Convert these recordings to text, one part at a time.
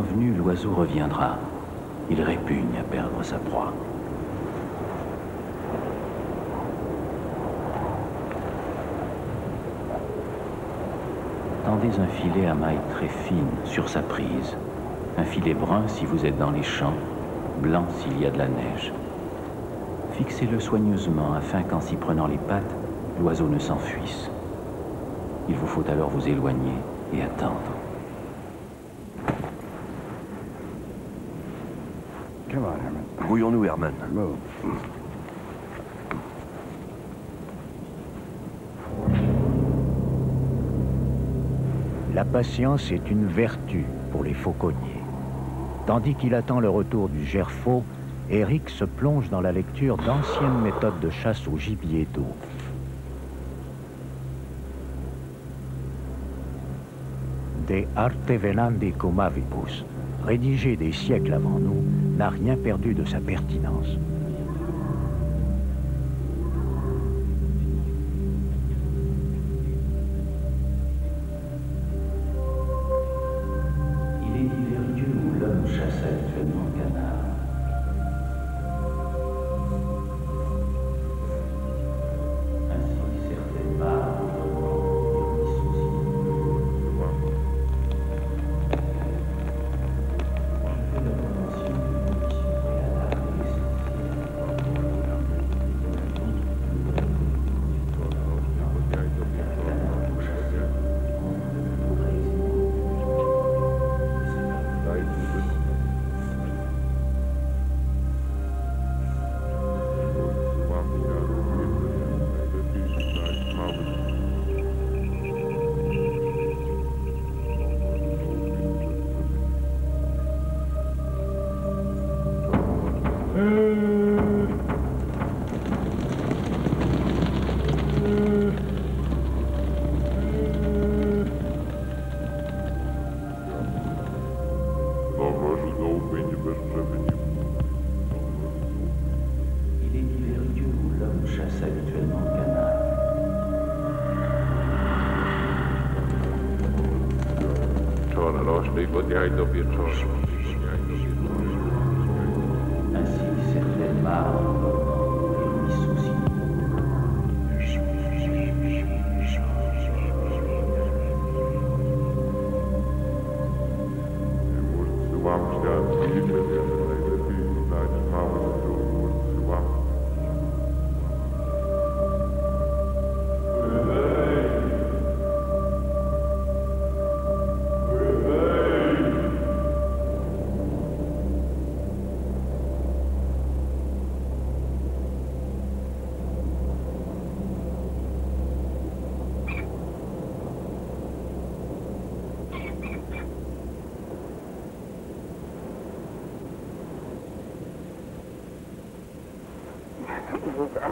Venu, l'oiseau reviendra. Il répugne à perdre sa proie. Tendez un filet à maille très fine sur sa prise. Un filet brun si vous êtes dans les champs, blanc s'il y a de la neige. Fixez-le soigneusement afin qu'en s'y prenant les pattes, l'oiseau ne s'enfuisse. Il vous faut alors vous éloigner et attendre. Brouillons-nous, Herman. La patience est une vertu pour les fauconniers. Tandis qu'il attend le retour du gerfaut, Eric se plonge dans la lecture d'anciennes méthodes de chasse au gibier d'eau. De arte venandi cum avibus, rédigé des siècles avant nous, n'a rien perdu de sa pertinence. Il est divers lieux où l'homme chasse actuellement le canard. Ainsi, certaines barres ainsi certaines barres y soucient.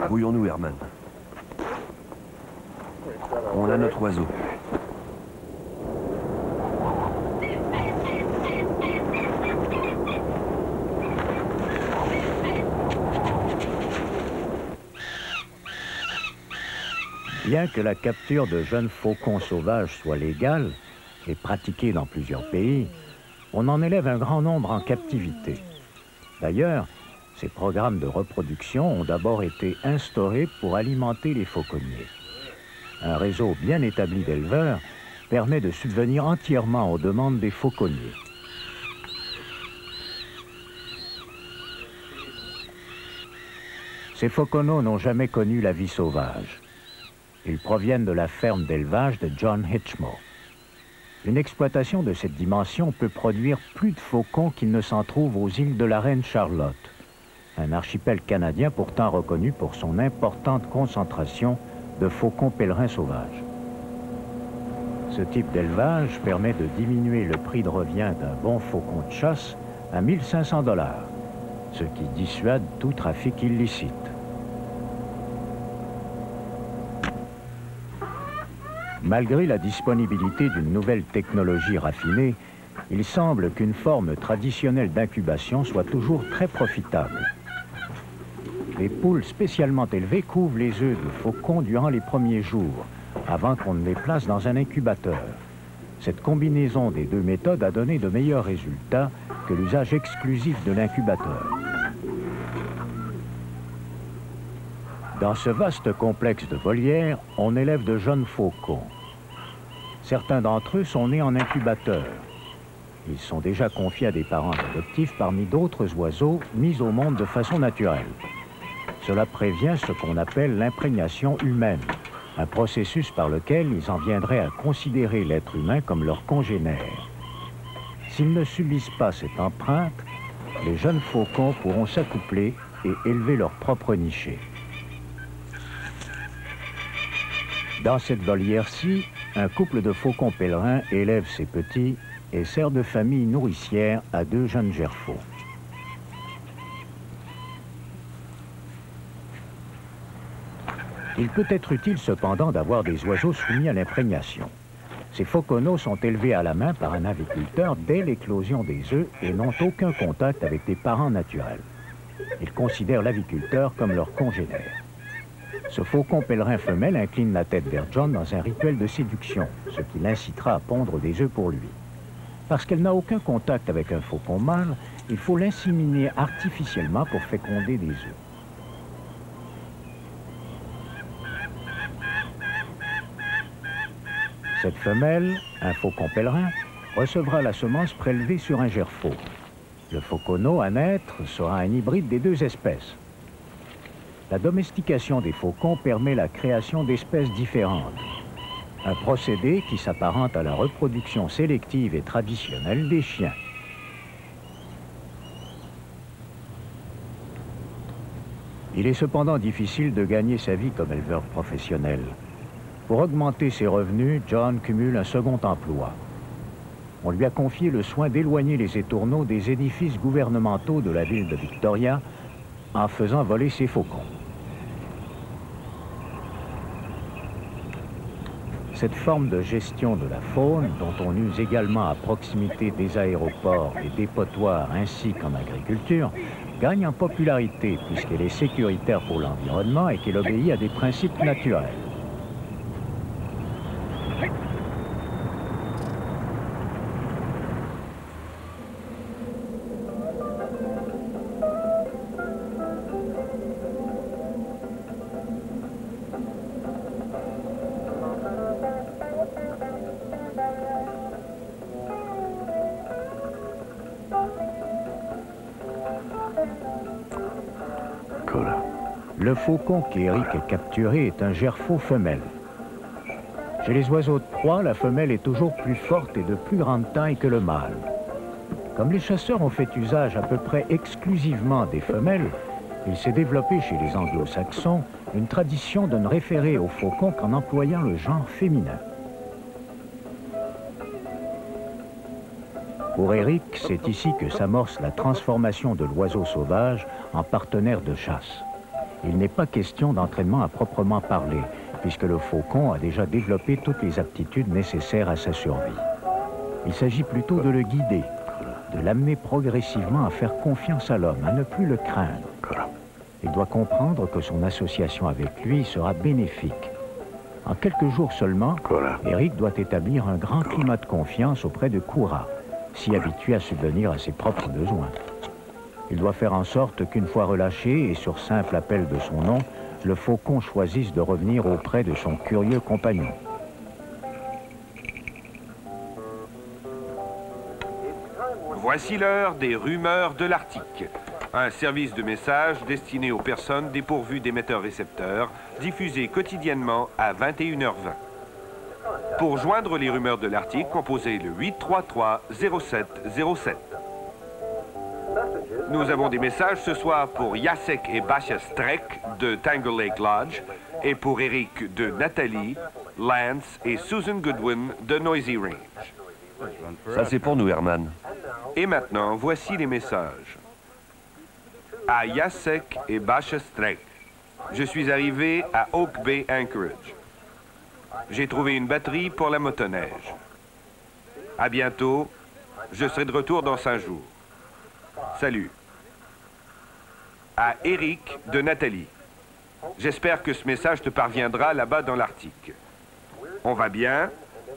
Brouillons-nous, Herman. On a notre oiseau. Bien que la capture de jeunes faucons sauvages soit légale et pratiquée dans plusieurs pays, on en élève un grand nombre en captivité. D'ailleurs, ces programmes de reproduction ont d'abord été instaurés pour alimenter les fauconniers. Un réseau bien établi d'éleveurs permet de subvenir entièrement aux demandes des fauconniers. Ces fauconneaux n'ont jamais connu la vie sauvage. Ils proviennent de la ferme d'élevage de John Hitchmo. Une exploitation de cette dimension peut produire plus de faucons qu'il ne s'en trouve aux îles de la Reine Charlotte, un archipel canadien pourtant reconnu pour son importante concentration de faucons pèlerins sauvages. Ce type d'élevage permet de diminuer le prix de revient d'un bon faucon de chasse à 1 500 $, ce qui dissuade tout trafic illicite. Malgré la disponibilité d'une nouvelle technologie raffinée, il semble qu'une forme traditionnelle d'incubation soit toujours très profitable. Les poules spécialement élevées couvent les œufs de faucons durant les premiers jours, avant qu'on ne les place dans un incubateur. Cette combinaison des deux méthodes a donné de meilleurs résultats que l'usage exclusif de l'incubateur. Dans ce vaste complexe de volières, on élève de jeunes faucons. Certains d'entre eux sont nés en incubateur. Ils sont déjà confiés à des parents adoptifs parmi d'autres oiseaux mis au monde de façon naturelle. Cela prévient ce qu'on appelle l'imprégnation humaine, un processus par lequel ils en viendraient à considérer l'être humain comme leur congénère. S'ils ne subissent pas cette empreinte, les jeunes faucons pourront s'accoupler et élever leur propre nichée. Dans cette volière-ci, un couple de faucons pèlerins élève ses petits et sert de famille nourricière à 2 jeunes gerfaux. Il peut être utile cependant d'avoir des oiseaux soumis à l'imprégnation. Ces fauconneaux sont élevés à la main par un aviculteur dès l'éclosion des œufs et n'ont aucun contact avec des parents naturels. Ils considèrent l'aviculteur comme leur congénère. Ce faucon pèlerin femelle incline la tête vers John dans un rituel de séduction, ce qui l'incitera à pondre des œufs pour lui. Parce qu'elle n'a aucun contact avec un faucon mâle, il faut l'inséminer artificiellement pour féconder des œufs. Cette femelle, un faucon pèlerin, recevra la semence prélevée sur un gerfaut. Le fauconneau à naître sera un hybride des 2 espèces. La domestication des faucons permet la création d'espèces différentes. Un procédé qui s'apparente à la reproduction sélective et traditionnelle des chiens. Il est cependant difficile de gagner sa vie comme éleveur professionnel. Pour augmenter ses revenus, John cumule un second emploi. On lui a confié le soin d'éloigner les étourneaux des édifices gouvernementaux de la ville de Victoria en faisant voler ses faucons. Cette forme de gestion de la faune, dont on use également à proximité des aéroports et dépotoirs ainsi qu'en agriculture, gagne en popularité puisqu'elle est sécuritaire pour l'environnement et qu'elle obéit à des principes naturels. Le faucon qu'Eric a capturé est un gerfaut femelle. Chez les oiseaux de proie, la femelle est toujours plus forte et de plus grande taille que le mâle. Comme les chasseurs ont fait usage à peu près exclusivement des femelles, il s'est développé chez les anglo-saxons une tradition de ne référer au faucon qu'en employant le genre féminin. Pour Eric, c'est ici que s'amorce la transformation de l'oiseau sauvage en partenaire de chasse. Il n'est pas question d'entraînement à proprement parler, puisque le faucon a déjà développé toutes les aptitudes nécessaires à sa survie. Il s'agit plutôt de le guider, de l'amener progressivement à faire confiance à l'homme, à ne plus le craindre. Il doit comprendre que son association avec lui sera bénéfique. En quelques jours seulement, Eric doit établir un grand climat de confiance auprès de Cora, si habitué à subvenir à ses propres besoins. Il doit faire en sorte qu'une fois relâché et sur simple appel de son nom, le faucon choisisse de revenir auprès de son curieux compagnon. Voici l'heure des rumeurs de l'Arctique. Un service de messages destiné aux personnes dépourvues d'émetteurs-récepteurs, diffusé quotidiennement à 21h20. Pour joindre les rumeurs de l'Arctique, composez le 833-0707. Nous avons des messages ce soir pour Jacek et Basia Strek de Tangle Lake Lodge et pour Eric de Nathalie, Lance et Susan Goodwin de Noisy Range. Ça, c'est pour nous, Herman. Et maintenant, voici les messages. À Jacek et Basia Strek, je suis arrivé à Oak Bay Anchorage. J'ai trouvé une batterie pour la motoneige. À bientôt, je serai de retour dans 5 jours. Salut. À Eric de Nathalie. J'espère que ce message te parviendra là-bas dans l'Arctique. On va bien,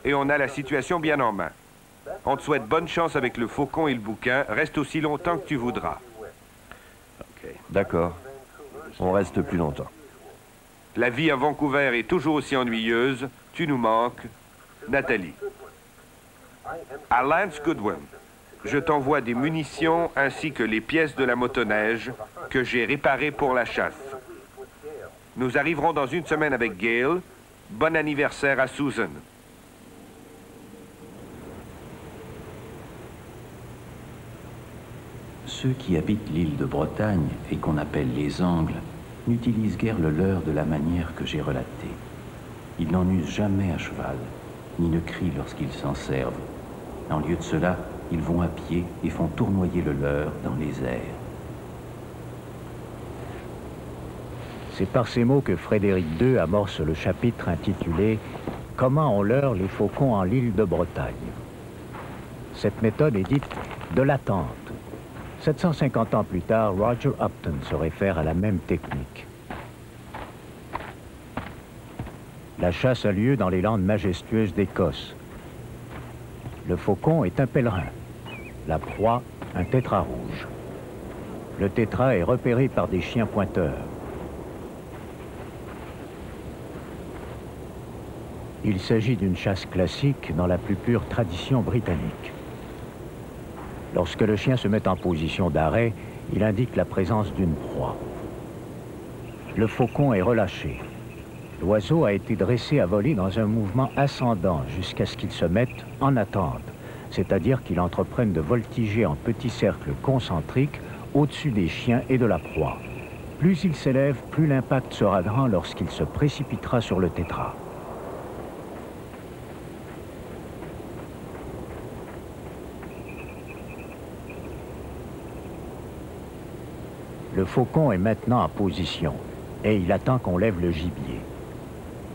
et on a la situation bien en main. On te souhaite bonne chance avec le faucon et le bouquin. Reste aussi longtemps que tu voudras. D'accord. On reste plus longtemps. La vie à Vancouver est toujours aussi ennuyeuse. Tu nous manques. Nathalie. À Lance Goodwin, je t'envoie des munitions ainsi que les pièces de la motoneige que j'ai réparées pour la chasse. Nous arriverons dans une semaine avec Gail. Bon anniversaire à Susan. Ceux qui habitent l'île de Bretagne et qu'on appelle les Angles n'utilisent guère le leurre de la manière que j'ai relatée. Ils n'en usent jamais à cheval, ni ne crient lorsqu'ils s'en servent. En lieu de cela, ils vont à pied et font tournoyer le leurre dans les airs. C'est par ces mots que Frédéric II amorce le chapitre intitulé « Comment on leurre les faucons en l'île de Bretagne ». Cette méthode est dite de l'attente. 750 ans plus tard, Roger Upton se réfère à la même technique. La chasse a lieu dans les landes majestueuses d'Écosse. Le faucon est un pèlerin, la proie un tétras rouge. Le tétras est repéré par des chiens pointeurs. Il s'agit d'une chasse classique dans la plus pure tradition britannique. Lorsque le chien se met en position d'arrêt, il indique la présence d'une proie. Le faucon est relâché. L'oiseau a été dressé à voler dans un mouvement ascendant jusqu'à ce qu'il se mette en attente, c'est-à-dire qu'il entreprenne de voltiger en petits cercles concentriques au-dessus des chiens et de la proie. Plus il s'élève, plus l'impact sera grand lorsqu'il se précipitera sur le tétras. Le faucon est maintenant en position et il attend qu'on lève le gibier.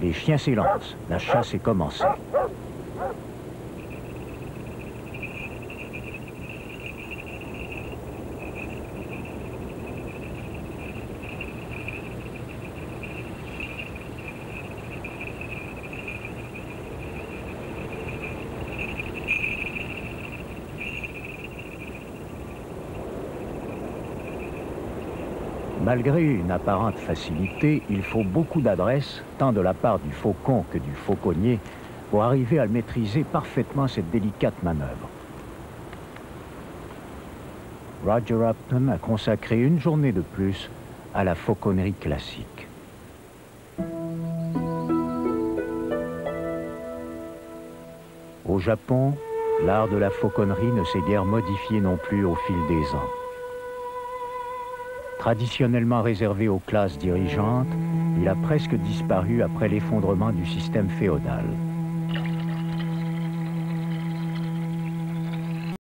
Les chiens s'élancent, la chasse est commencée. Malgré une apparente facilité, il faut beaucoup d'adresse, tant de la part du faucon que du fauconnier, pour arriver à maîtriser parfaitement cette délicate manœuvre. Roger Upton a consacré une journée de plus à la fauconnerie classique. Au Japon, l'art de la fauconnerie ne s'est guère modifié non plus au fil des ans. Traditionnellement réservé aux classes dirigeantes, il a presque disparu après l'effondrement du système féodal.